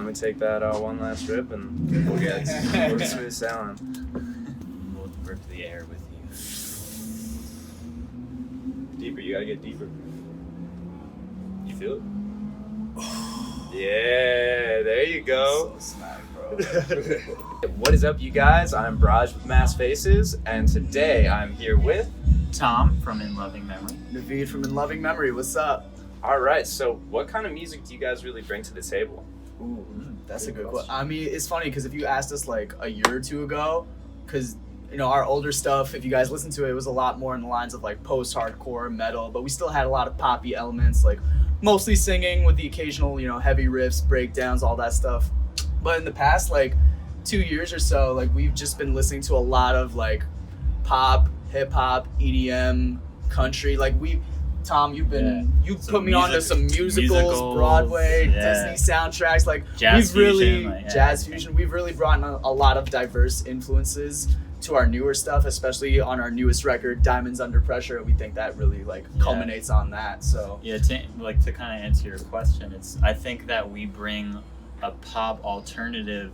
then we take that one last trip and we'll get smooth sailing. We'll rip the air with you. Deeper, you gotta get deeper. You feel it? Yeah, there you go. So smack, bro. What is up, you guys? I'm Braj with Mass Faces, and today I'm here with... Tom from In Loving Memory. Naveed from In Loving Memory, what's up? Alright, so what kind of music do you guys really bring to the table? Ooh, that's a Good good question. question. I mean, it's funny because if you asked us like a year or two ago, because you know our older stuff, if you guys listen to it, it was a lot more in the lines of like post-hardcore metal, but we still had a lot of poppy elements, like mostly singing with the occasional, you know, heavy riffs, breakdowns, all that stuff. But in the past like 2 years or so, like we've just been listening to a lot of like pop, hip hop, EDM, country. Like Tom, you've put me onto some musicals, Broadway, Disney soundtracks, like jazz we've really fusion, jazz fusion. We've really brought in a lot of diverse influences to our newer stuff, especially on our newest record, Diamonds Under Pressure. We think that really like culminates on that. So yeah, to kind of answer your question, I think that we bring a pop alternative.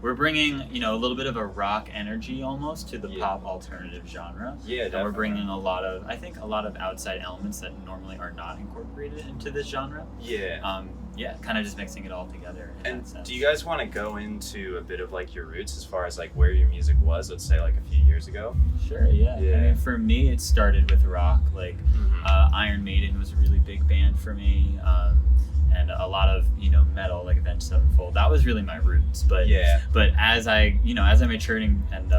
We're bringing, you know, a little bit of a rock energy almost to the pop alternative genre. Yeah, definitely. And we're bringing a lot of outside elements that normally are not incorporated into this genre. Yeah. Kind of just mixing it all together. And do you guys want to go into a bit of like your roots as far as like where your music was, let's say like a few years ago? Sure, yeah. Yeah. I mean, for me, it started with rock. Like, Iron Maiden was a really big band for me. And a lot of, you know, metal, like Avenged Sevenfold. That was really my roots. But as I matured and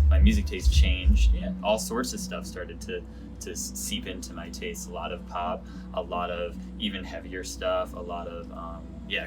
my music taste changed, all sorts of stuff started to seep into my taste. A lot of pop, a lot of even heavier stuff, a lot of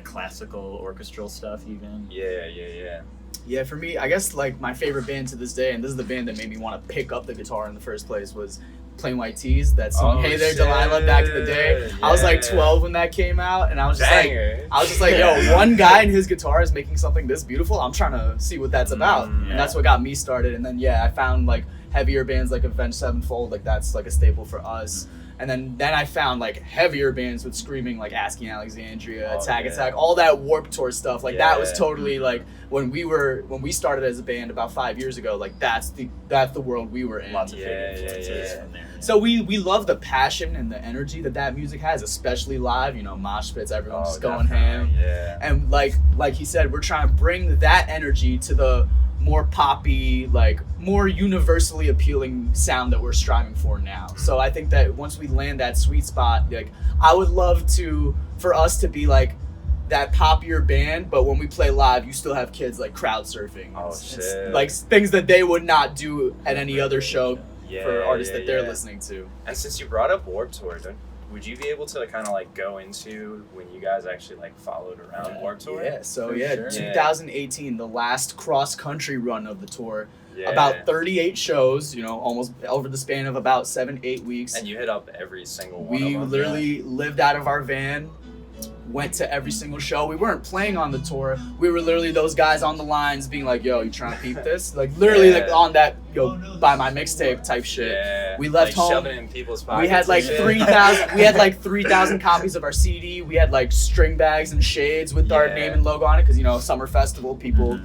classical orchestral stuff even. yeah, for me, I guess like my favorite band to this day, and this is the band that made me want to pick up the guitar in the first place, was Plain White T's. That song, Hey There Delilah, back in the day. I was like 12 when that came out, and I was just like, yo, one guy and his guitar is making something this beautiful. I'm trying to see what that's about, and that's what got me started. And then I found like heavier bands like Avenged Sevenfold, like that's like a staple for us. And then I found like heavier bands with screaming, like Asking Alexandria, Attack, all that Warped Tour stuff. Like that was totally like when we started as a band about 5 years ago. Like that's the world we were in. Lots of influences from there. So we love the passion and the energy that music has, especially live. You know, mosh pits, everyone's just going ham. Yeah. And like he said, we're trying to bring that energy to the more poppy, like more universally appealing sound that we're striving for now. So I think that once we land that sweet spot, like I would love for us to be like that poppier band, but when we play live, you still have kids like crowd surfing. It's like things that they would not do at any other show for artists that they're listening to. And since you brought up Warped Tour, would you be able to kind of like go into when you guys actually like followed around Warped Tour? Yeah, so sure. 2018, the last cross-country run of the tour. Yeah. About 38 shows, you know, almost over the span of about 7-8 weeks. And you hit up every single one We of them. literally lived out of our van, went to every single show. We weren't playing on the tour. We were literally those guys on the lines being like, yo, you trying to peep this? Like literally like on that, buy my mixtape type shit. Yeah. We left like home. Shoving it in people's pockets. We had like 3,000. We had like 3,000 copies of our CD. We had like string bags and shades with our name and logo on it, because you know, summer festival, people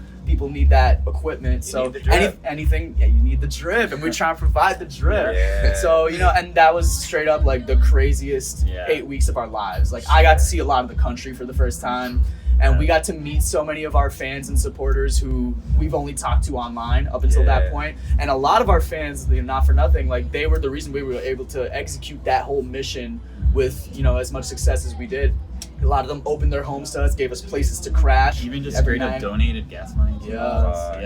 need that equipment. You so need the drip. anything, you need the drip, and we're trying to provide the drip. Yeah. So you know, and that was straight up like the craziest 8 weeks of our lives. Like I got to see a lot of the country for the first time. And we got to meet so many of our fans and supporters who we've only talked to online up until that point. And a lot of our fans, not for nothing, like they were the reason we were able to execute that whole mission with, you know, as much success as we did. A lot of them opened their homes to us, gave us places to crash. Even just every straight up night. donated gas money to us.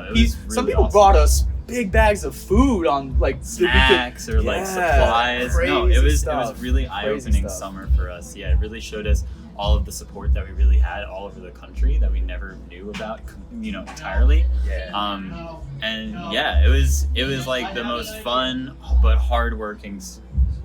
It was Some really people awesome. brought us big bags of food on like snacks or like supplies. No, it was really eye-opening stuff. summer for us. Yeah, it really showed us all of the support that we really had all over the country that we never knew about, you know, entirely. It was like the most fun but hardworking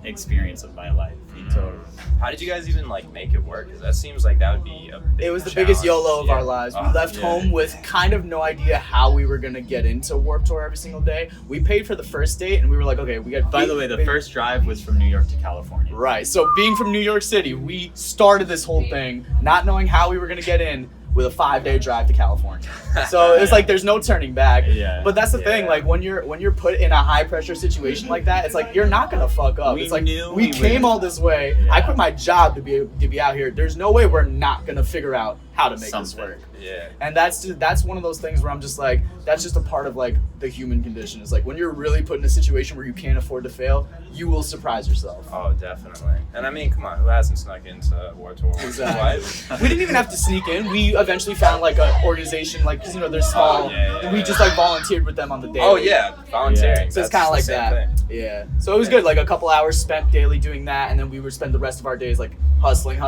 experience of my life. Totally. How did you guys even like make it work? Because that seems like that would be a big It was the challenge. biggest YOLO of our lives. We left home with kind of no idea how we were gonna get into Warped Tour every single day. We paid for the first date, and we were like, okay, we got. By the way, the first drive was from New York to California. Right. So being from New York City, we started this whole thing not knowing how we were gonna get in. with a 5-day drive to California. So it's like there's no turning back. Yeah. But that's the thing, like when you're put in a high pressure situation like that, it's like you're not gonna fuck up. It's like we came all this way. Yeah. I quit my job to be out here. There's no way we're not gonna figure out how to make this work. Yeah. And that's one of those things where I'm just like, that's just a part of like the human condition. It's like when you're really put in a situation where you can't afford to fail, you will surprise yourself. Oh, definitely. And I mean, come on, who hasn't snuck into Warped Tour? Exactly. We didn't even have to sneak in. We eventually found like an organization, like, because, you know, they're small. And we just like volunteered with them on the daily. Oh, yeah, volunteering. Yeah. So it's kind of like that. Thing. Yeah. So it was good. Like a couple hours spent daily doing that, and then we would spend the rest of our days like hustling,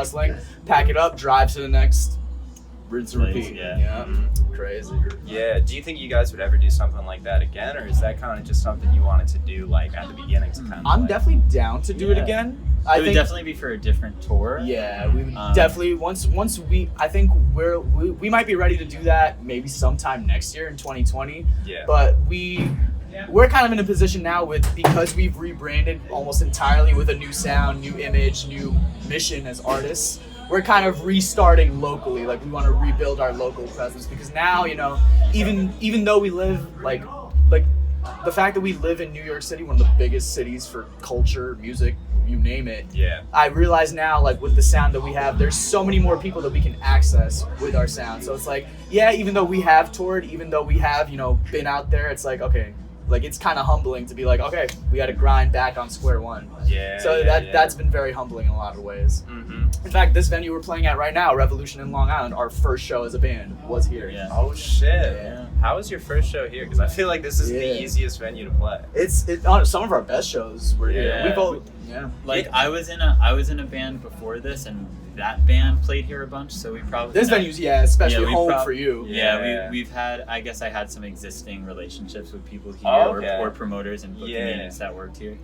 pack it up, drive to the next, rinse and repeat. Yeah. Mm-hmm. Crazy. Yeah. Do you think you guys would ever do something like that again, or is that kind of just something you wanted to do like at the beginning to kind of? I'm definitely down to do it again. It would definitely be for a different tour. Yeah, we would definitely once we I think we might be ready to do that maybe sometime next year in 2020. Yeah. But we're kind of in a position now because we've rebranded almost entirely with a new sound, new image, new mission as artists. We're kind of restarting locally. Like we want to rebuild our local presence because now, you know, even though we live like the fact that we live in New York City, one of the biggest cities for culture, music, you name it. Yeah. I realize now, like with the sound that we have, there's so many more people that we can access with our sound. So it's like, yeah, even though we have toured, even though we have, you know, been out there, it's like, okay, like it's kind of humbling to be like, okay, we got to grind back on square one. Yeah. So that's been very humbling in a lot of ways. Mm-hmm. In fact, this venue we're playing at right now, Revolution in Long Island, our first show as a band was here. Yeah. Oh shit. Yeah. How was your first show here? Because I feel like this is the easiest venue to play. It's some of our best shows were here. Yeah. We both. Yeah. Like I was in a band before this, and that band played here a bunch, so we probably this venue's especially home for you. Yeah, we've had, I guess I had some existing relationships with people here or promoters and booking units that worked here.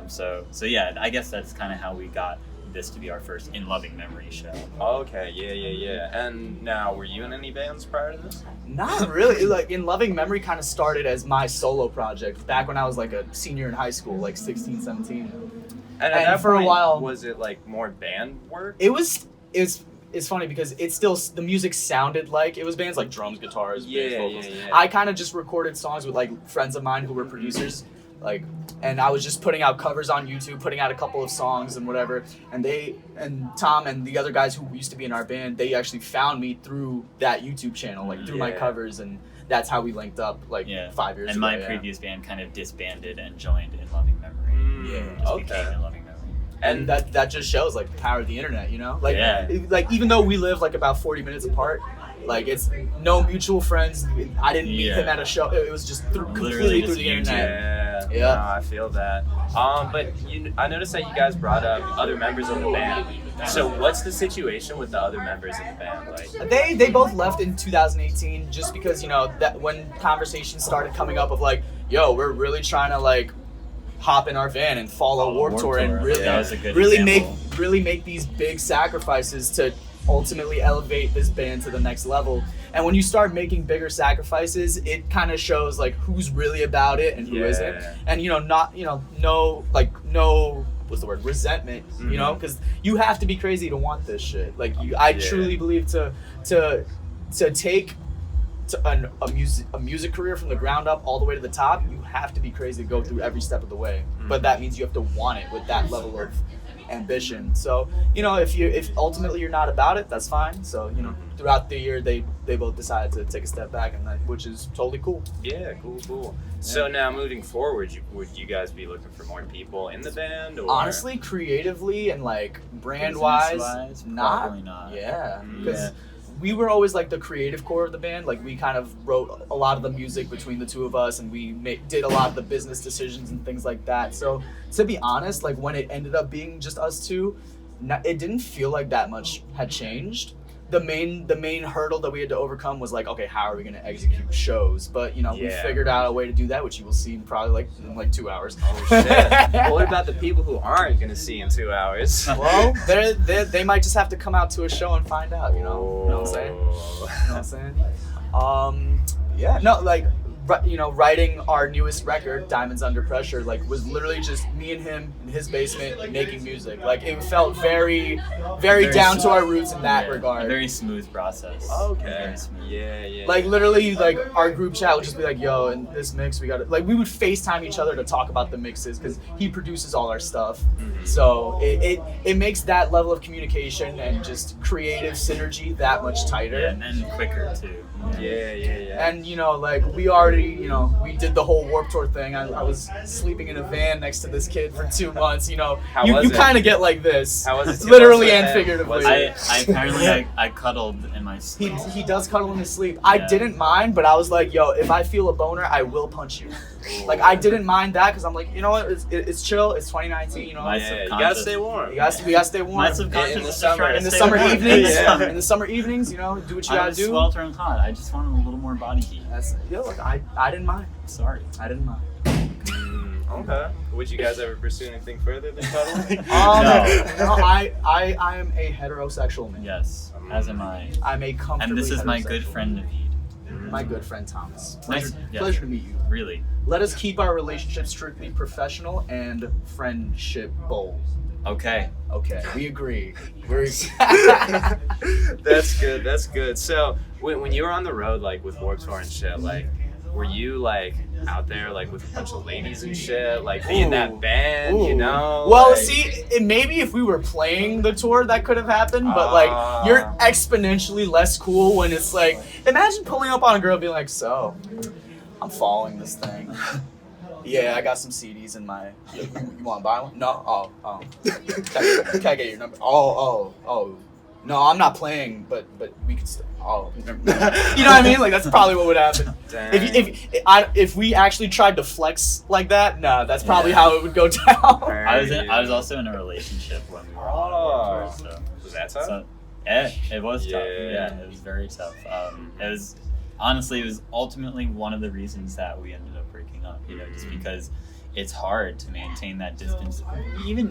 So yeah, I guess that's kind of how we got this to be our first In Loving Memory show. Okay, yeah. And now, were you in any bands prior to this? Not really. Like In Loving Memory kind of started as my solo project back when I was like a senior in high school, like 16, 17. And at that for point, a while, was it like more band work? It's funny because it's still, the music sounded like it was bands like drums, guitars, bass vocals. Yeah. I kind of just recorded songs with like friends of mine who were producers, like, and I was just putting out covers on YouTube, putting out a couple of songs and whatever. And Tom and the other guys who used to be in our band, they actually found me through that YouTube channel, like through my covers, and that's how we linked up 5 years ago. And my previous band kind of disbanded and joined In Loving Memory. Became In Loving Memory. And that just shows like the power of the internet, you know? Like even though we live like about 40 minutes apart, like it's no mutual friends. I didn't meet him at a show. It was just completely through the internet. Yeah. No, I feel that. But I noticed that you guys brought up other members of the band. So what's the situation with the other members of the band? Like they both left in 2018 just because, you know, that when conversations started coming up of like, yo, we're really trying to like hop in our van and follow Warped Tour and really make these big sacrifices to ultimately elevate this band to the next level. And when you start making bigger sacrifices, it kind of shows like who's really about it and who isn't. And no what's the word, resentment, you know, because you have to be crazy to want this shit. Like I truly believe to take a music career from the ground up all the way to the top, you have to be crazy to go through every step of the way. But that means you have to want it with that level of ambition. So, you know, if ultimately you're not about it, that's fine. So, you know, throughout the year they both decided to take a step back, and which is totally cool. Yeah, cool. So now moving forward, would you guys be looking for more people in the band? Or? Honestly, creatively and like brand wise, probably not. Yeah, because we were always like the creative core of the band. Like we kind of wrote a lot of the music between the two of us, and we did a lot of the business decisions and things like that. So to be honest, like when it ended up being just us two, it didn't feel like that much had changed. The main hurdle that we had to overcome was like, okay, how are we going to execute shows? But, you know, we figured out a way to do that, which you will see probably in 2 hours. Oh, shit. Well, what about the people who aren't going to see in 2 hours? Well, they might just have to come out to a show and find out, you know? You know what I'm saying? Yeah, no, like, writing our newest record, Diamonds Under Pressure, like was literally just me and him in his basement making music. Like it felt very, very down to our roots in that regard. A very smooth process. Okay. Very smooth. Yeah. Like literally, like our group chat would just be like, "Yo, in this mix, we got it." Like we would FaceTime each other to talk about the mixes because he produces all our stuff. Mhm. So it makes that level of communication and just creative synergy that much tighter. Yeah, and then quicker too. Yeah. And like we already, we did the whole Warped Tour thing. I was sleeping in a van next to this kid for 2 months. You was it? kind of get like this. How was it? Literally and figuratively. I cuddled in my sleep. He does cuddle in his sleep. I didn't mind, but I was like, yo, if I feel a boner, I will punch you. Like I didn't mind that because I'm like, you know what? It's chill. It's 2019. You gotta stay warm. We gotta stay warm. My subconscious In the is summer. trying to In the stay summer warm. evenings, Yeah. in the summer evenings, do what you I gotta was do. sweltering hot. I just wanted a little more body heat. Look, I didn't mind. Sorry. I didn't mind. Okay. Would you guys ever pursue anything further than cuddling? No, I am a heterosexual man. Yes, as am I. I'm a comfortably And this is my good heterosexual friend man. Naveed. My good friend Thomas. Nice. Yeah. Pleasure to meet you. Really. Let us keep our relationship strictly professional and friendship bold. Okay. Okay, we agree. That's good. So when you were on the road, like with Warped Tour and shit, like were you like out there like with a bunch of ladies and shit, like being that band, Ooh. Well, like, see, maybe if we were playing the tour, that could have happened. But like, you're exponentially less cool when it's like, imagine pulling up on a girl, and being like, "So, I'm following this thing. Yeah, I got some CDs in my. You want to buy one? No. Oh. Can I get your number? Oh. No, I'm not playing, but we could still. Oh, you know what I mean? Like that's probably what would happen. Dang. If we actually tried to flex like that, nah, that's probably how it would go down. I was also in a relationship when we were on Warped Tour, so Was that tough? So, it was tough. Yeah. Yeah, it was very tough. It was ultimately one of the reasons that we ended up breaking up. Just because it's hard to maintain that distance,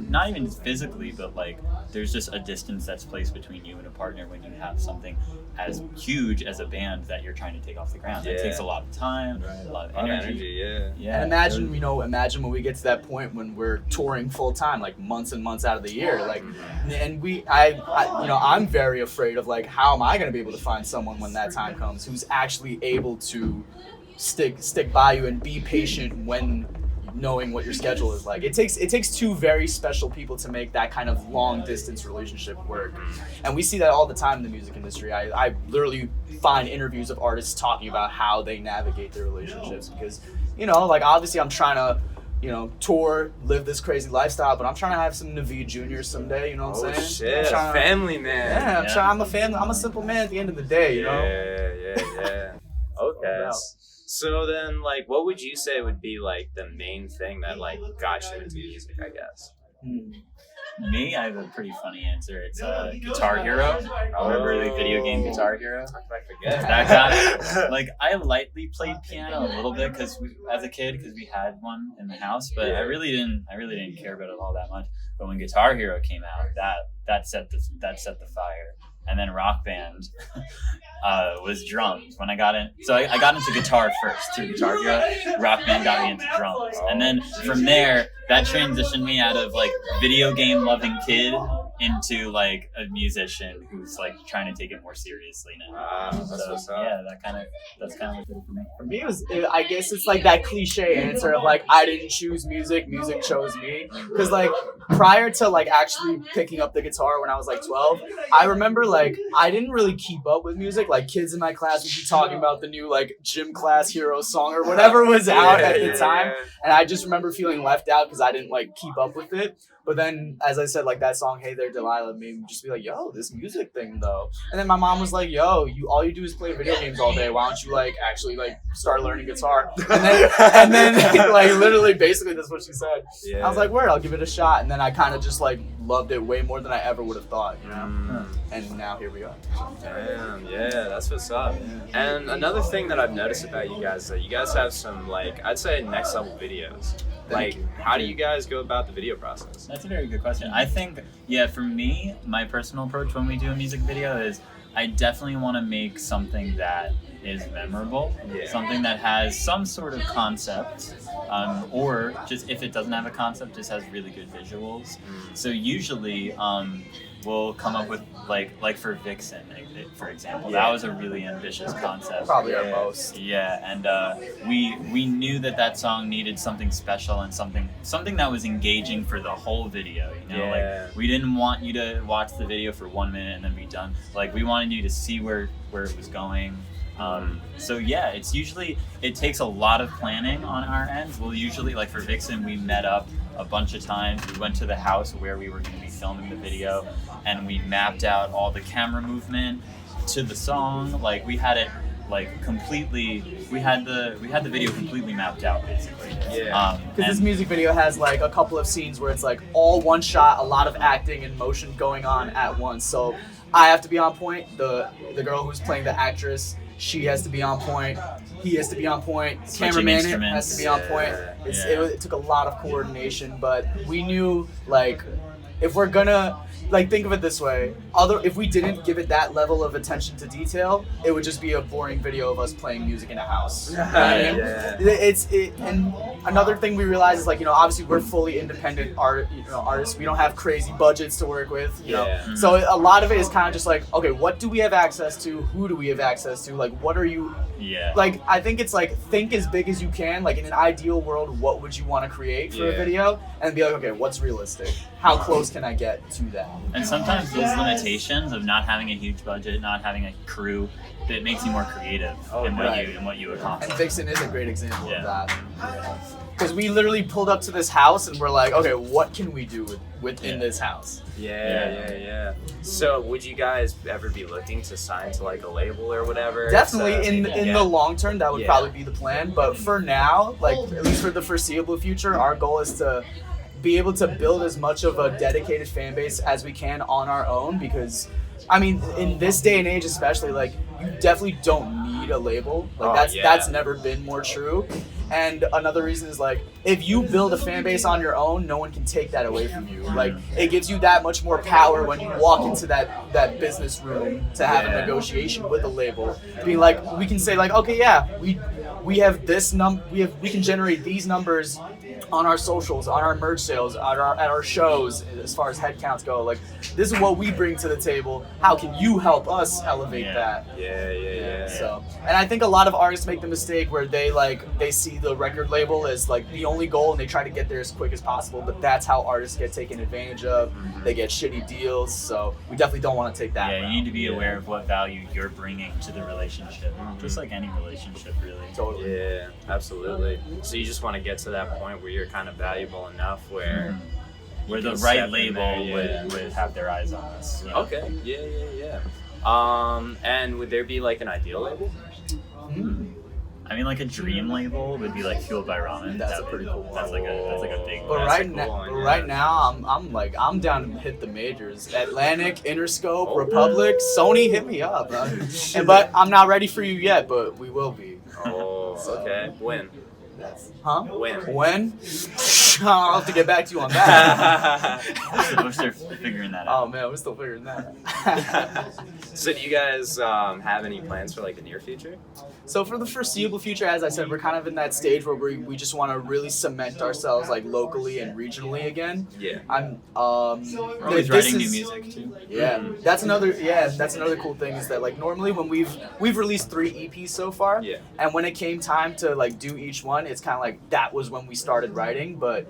not even physically, but like there's just a distance that's placed between you and a partner when you have something as huge as a band that you're trying to take off the ground. It takes a lot of time, a lot of energy. Yeah. And imagine when we get to that point when we're touring full time, like months and months out of the year, like, and I'm very afraid of like, how am I going to be able to find someone when that time comes who's actually able to stick by you and be patient when knowing what your schedule is like. It takes two very special people to make that kind of long distance relationship work. And we see that all the time in the music industry. I literally find interviews of artists talking about how they navigate their relationships because, like obviously I'm trying to, tour, live this crazy lifestyle, but I'm trying to have some Naveed Jr. someday, you know what I'm saying? Shit, family man. Yeah, I'm a family. I'm a simple man at the end of the day, you know? Yeah. Okay. So then, like, what would you say would be, like, the main thing that, like, got you into music, I guess? Me, I have a pretty funny answer. It's Guitar Hero. Remember the video game Guitar Hero? I forget. That guy. Like, I lightly played piano a little bit as a kid because we had one in the house, but I really didn't care about it all that much. But when Guitar Hero came out, that set the fire. And then Rock Band was drums. When I got got into guitar first through Guitar Hero. Rock Band got me into drums, and then from there, that transitioned me out of like video game loving kid into like a musician who's like trying to take it more seriously now. That's what's up. Yeah, that's kind of what did it for me. For me, I guess it's like that cliche answer of like, I didn't choose music chose me. Because like prior to like actually picking up the guitar when I was like 12, I remember like I didn't really keep up with music. Like kids in my class would be talking about the new like gym class hero song or whatever was out at the time. And I just remember feeling left out because I didn't like keep up with it. But then, as I said, like that song "Hey There, Delilah" made me just be like, "Yo, this music thing though." And then my mom was like, "Yo, all you do is play video games all day. Why don't you like actually like start learning guitar?" And then like literally, basically, that's what she said. I was like, "Word, I'll give it a shot." And then I kind of just like loved it way more than I ever would have thought, you know. And now here we are. Damn, yeah, that's what's up. And another thing that I've noticed about you guys is that you guys have some like I'd say next level videos. Like, how do you guys go about the video process? That's a very good question. I think, for me, my personal approach when we do a music video is I definitely want to make something that is memorable, Yeah. something that has some sort of concept, or just if it doesn't have a concept, just has really good visuals. So usually we'll come up with like for Vixen, for example. Yeah. That was a really ambitious concept. Probably our most. Yeah, and we knew that song needed something special and something that was engaging for the whole video. You know, Yeah. like we didn't want you to watch the video for 1 minute and then be done. Like we wanted you to see where it was going. So yeah, it takes a lot of planning on our end. We'll usually, like for Vixen, we met up a bunch of times. We went to the house where we were going to be filming the video, and we mapped out all the camera movement to the song. Like we had it like completely. We had the video completely mapped out basically. Yeah. Because this music video has like a couple of scenes where it's like all one shot, a lot of acting and motion going on at once. So I have to be on point. The girl who's playing the actress, she has to be on point. He has to be on point. Cameraman has to be on point. It took a lot of coordination, but we knew like if we're gonna like think of it this way, if we didn't give it that level of attention to detail, it would just be a boring video of us playing music in a house. You know what I mean? And another thing we realized is like, you know, obviously we're fully independent artists. We don't have crazy budgets to work with, you know. So a lot of it is kind of just like, okay, what do we have access to? Who do we have access to? Like, what are you? Yeah. Like, I think it's like think as big as you can. Like in an ideal world, what would you want to create for a video? And be like, okay, what's realistic? How close can I get to that? And sometimes those limitations of not having a huge budget, not having a crew, it makes you more creative in what you accomplish. And Vixen is a great example of that. Because we literally pulled up to this house and we're like, okay, what can we do within this house? Yeah. So would you guys ever be looking to sign to like a label or whatever? Definitely in the long term, that would probably be the plan. But for now, like at least for the foreseeable future, our goal is to be able to build as much of a dedicated fan base as we can on our own, because I mean in this day and age especially, like you definitely don't need a label. Like that's never been more true. And another reason is like if you build a fan base on your own, no one can take that away from you. Like it gives you that much more power when you walk into that business room to have a negotiation with a label. Being like, we can say like, okay, we have this we can generate these numbers on our socials, on our merch sales, at our shows, as far as headcounts go. Like, this is what we bring to the table. How can you help us elevate that? Yeah. So, and I think a lot of artists make the mistake where they see the record label as like the only goal and they try to get there as quick as possible, but that's how artists get taken advantage of. They get shitty deals, so we definitely don't want to take that route. You need to be aware of what value you're bringing to the relationship, just like any relationship, really. Totally. Yeah, absolutely. So you just want to get to that point where you're kind of valuable enough where the right label would have their eyes on us. Yeah. Okay. Yeah. And would there be like an ideal label? I mean, like a dream label would be like Fueled by Ramen. That's a pretty cool one. That's like a big. But right now, I'm down to hit the majors. Atlantic, Interscope, Republic, Sony, hit me up. But I'm not ready for you yet, but we will be. Okay. When? Huh? When? I'll have to get back to you on that. We're still figuring that out. Oh man, we're still figuring that out. So do you guys have any plans for like the near future? So for the foreseeable future, as I said, we're kind of in that stage where we just want to really cement ourselves like locally and regionally again. Yeah. I'm We're always writing new music too. Yeah, that's another cool thing is that like normally when we've released 3 EPs so far, and when it came time to like do each one, it's kind of like that was when we started writing. But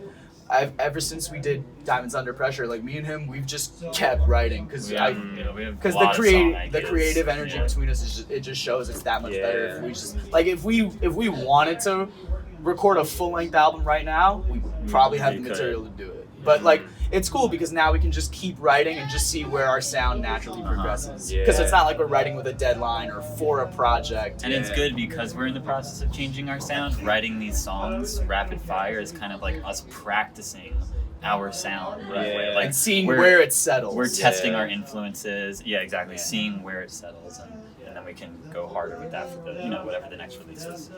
ever since we did Diamonds Under Pressure, like me and him, we've just kept writing because the creative energy between us it just shows it's that much better if we just like if we wanted to record a full-length album right now, we probably have the material to do it. But like it's cool because now we can just keep writing and just see where our sound naturally progresses. Because it's not like we're writing with a deadline or for a project. And it's good because we're in the process of changing our sound. Writing these songs rapid fire is kind of like us practicing our sound, right? Like and seeing where it settles. We're testing our influences. Yeah, exactly. Seeing where it settles and then then we can go harder with that for the whatever the next release is.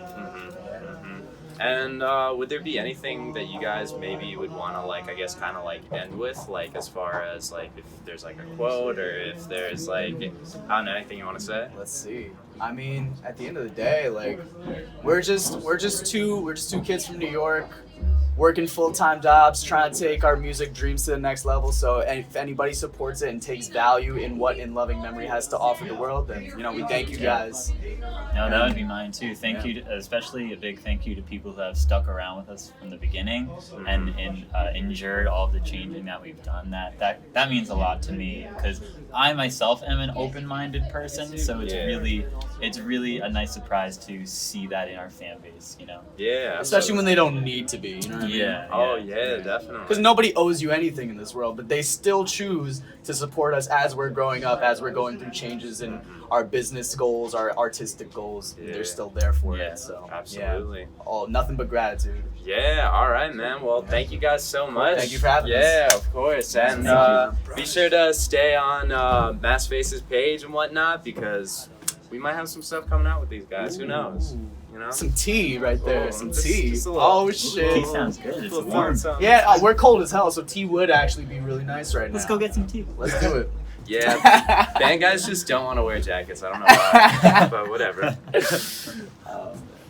And would there be anything that you guys maybe would want to like, I guess, kind of like end with, like as far as like if there's like a quote or if there's like, I don't know, anything you want to say? Let's see. I mean, at the end of the day, like we're just two kids from New York, working full-time jobs, trying to take our music dreams to the next level. So if anybody supports it and takes value in what In Loving Memory has to offer the world, then we thank you guys. No, that would be mine too. Thank you, especially a big thank you to people who have stuck around with us from the beginning and endured all of the changing that we've done. That means a lot to me because I myself am an open-minded person, so it's really a nice surprise to see that in our fan base, Yeah. Especially when they don't need to be, you know what I mean? Yeah. Oh yeah, definitely. Because nobody owes you anything in this world, but they still choose to support us as we're growing up, as we're going through changes in our business goals, our artistic goals. Yeah. They're still there for Yeah. it. So Absolutely. Nothing but gratitude. Yeah, all right, man. Well, thank you guys so much. Thank you for having us. Yeah, of course. And be sure to stay on Mass Faces page and whatnot because we might have some stuff coming out with these guys. Who knows? Some tea right there. Oh, Some just- tea. just a little- Oh shit. Tea sounds good. It's warm. Yeah, we're cold as hell, so tea would actually be really nice right now. Let's go get some tea. Let's do it. Yeah, band guys just don't want to wear jackets. I don't know why, but whatever.